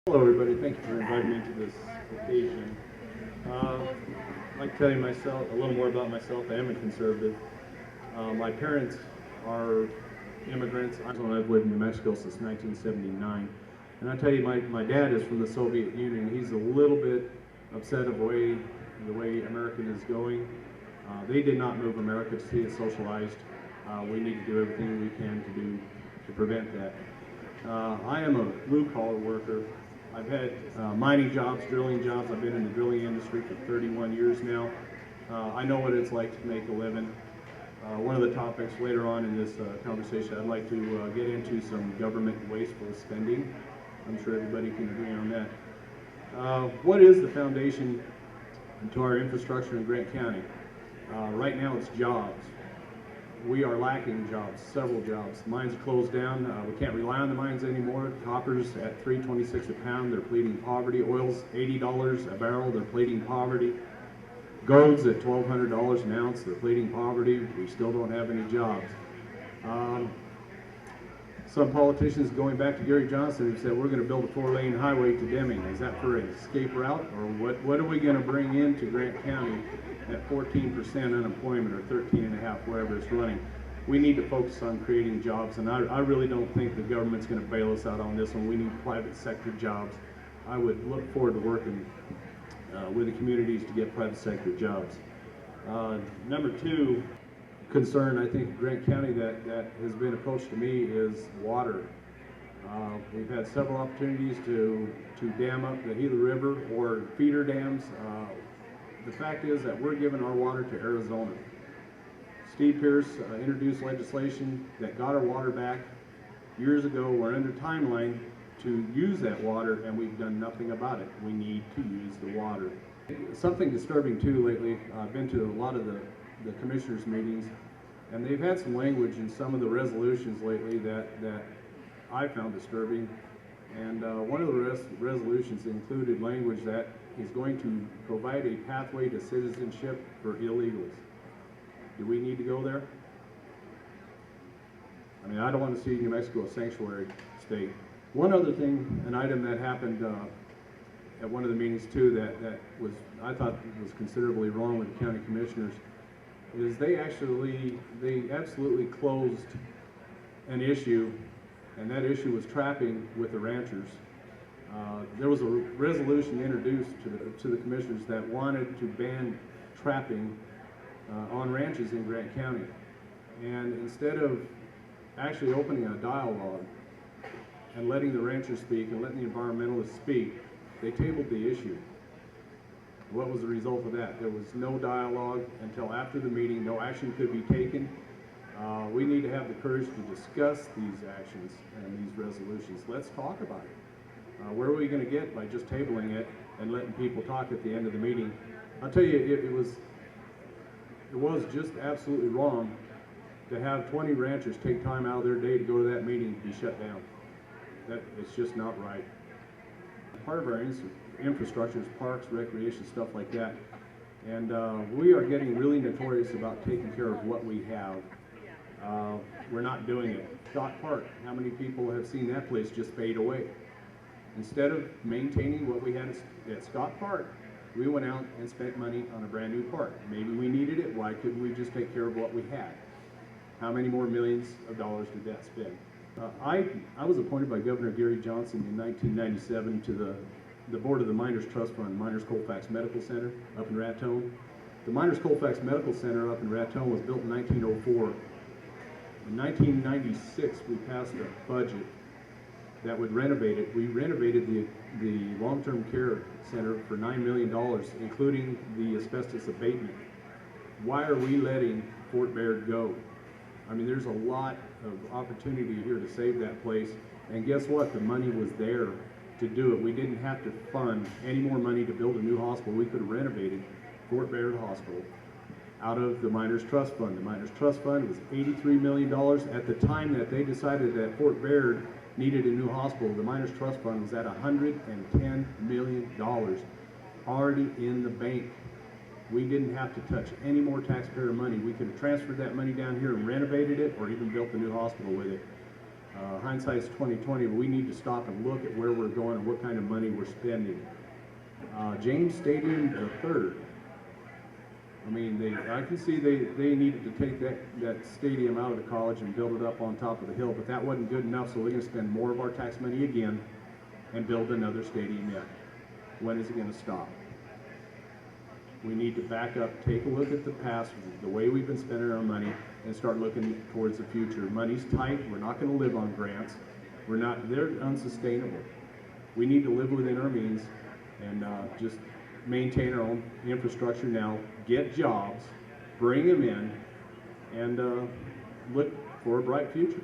Hello everybody, thank you for inviting me to this occasion. I'd like to tell you a little more about myself. I am a conservative. My parents are immigrants. I've lived in New Mexico since 1979. And I tell you, my dad is from the Soviet Union. He's a little bit upset of the way America is going. They did not move America to see it socialized. We need to do everything we can to prevent that. I am a blue-collar worker. I've had mining jobs, drilling jobs. I've been in the drilling industry for 31 years now. I know what it's like to make a living. One of the topics later on in this conversation, I'd like to get into some government wasteful spending. I'm sure everybody can agree on that. What is the foundation to our infrastructure in Grant County? Right now it's jobs. We are lacking jobs, several jobs. Mines are closed down. We can't rely on the mines anymore. Copper's at $3.26 a pound. They're pleading poverty. Oil's $80 a barrel. They're pleading poverty. Gold's at $1,200 an ounce. They're pleading poverty. We still don't have any jobs. Some politicians, going back to Garry Johnson, have said we're going to build a 4-lane highway to Deming. Is that for an escape route, or what are we going to bring into Grant County at 14% unemployment or 13.5%, wherever it's running? We need to focus on creating jobs, and I really don't think the government's going to bail us out on this one. We need private sector jobs. I would look forward to working with the communities to get private sector jobs. Number two concern, I think, Grant County that has been approached to me is water. We've had several opportunities to dam up the Gila River or feeder dams. The fact is that we're giving our water to Arizona. Steve Pierce introduced legislation that got our water back years ago. We're under timeline to use that water, and we've done nothing about it. We need to use the water. Something disturbing too lately, I've been to a lot of the commissioners' meetings, and they've had some language in some of the resolutions lately that I found disturbing. And one of the resolutions included language that is going to provide a pathway to citizenship for illegals. Do we need to go there? I mean, I don't want to see New Mexico a sanctuary state. One other thing, an item that happened at one of the meetings too that I thought was considerably wrong with the county commissioners is they absolutely closed an issue, and that issue was trapping with the ranchers. There was a resolution introduced to the commissioners that wanted to ban trapping on ranches in Grant County, and instead of actually opening a dialogue and letting the ranchers speak and letting the environmentalists speak, they tabled the issue. What was the result of that? There was no dialogue until after the meeting. No action could be taken. We need to have the courage to discuss these actions and these resolutions. Let's talk about it. Where are we going to get by just tabling it and letting people talk at the end of the meeting? I'll tell you, it was just absolutely wrong to have 20 ranchers take time out of their day to go to that meeting and be shut down. It's just not right. Part of our infrastructure is parks, recreation, stuff like that. And we are getting really notorious about taking care of what we have. We're not doing it. Scott Park, how many people have seen that place just fade away? Instead of maintaining what we had at Scott Park, we went out and spent money on a brand new park. Maybe we needed it. Why couldn't we just take care of what we had? How many more millions of dollars did that spend? I was appointed by Governor Garry Johnson in 1997 to the board of the Miners Trust Fund, Miners Colfax Medical Center up in Raton. The Miners Colfax Medical Center up in Raton was built in 1904. In 1996, we passed a budget that would renovate it. We renovated the long-term care center for $9 million, including the asbestos abatement. Why are we letting Fort Baird go? I mean, there's a lot of opportunity here to save that place, and guess what? The money was there to do it. We didn't have to fund any more money to build a new hospital. We could have renovated Fort Baird Hospital out of the Miners Trust Fund. The Miners Trust Fund was $83 million. At the time that they decided that Fort Baird needed a new hospital, the Miners Trust Fund was at $110 million already in the bank. We didn't have to touch any more taxpayer money. We could have transferred that money down here and renovated it, or even built a new hospital with it. Hindsight's 2020, but we need to stop and look at where we're going and what kind of money we're spending. James Stadium the third. I mean, I can see they needed to take that stadium out of the college and build it up on top of the hill, but that wasn't good enough, so we're going to spend more of our tax money again and build another stadium yet. When is it going to stop? We need to back up, take a look at the past, the way we've been spending our money, and start looking towards the future. Money's tight. We're not going to live on grants. They're unsustainable. We need to live within our means and just maintain our own infrastructure now, get jobs, bring them in, and look for a bright future.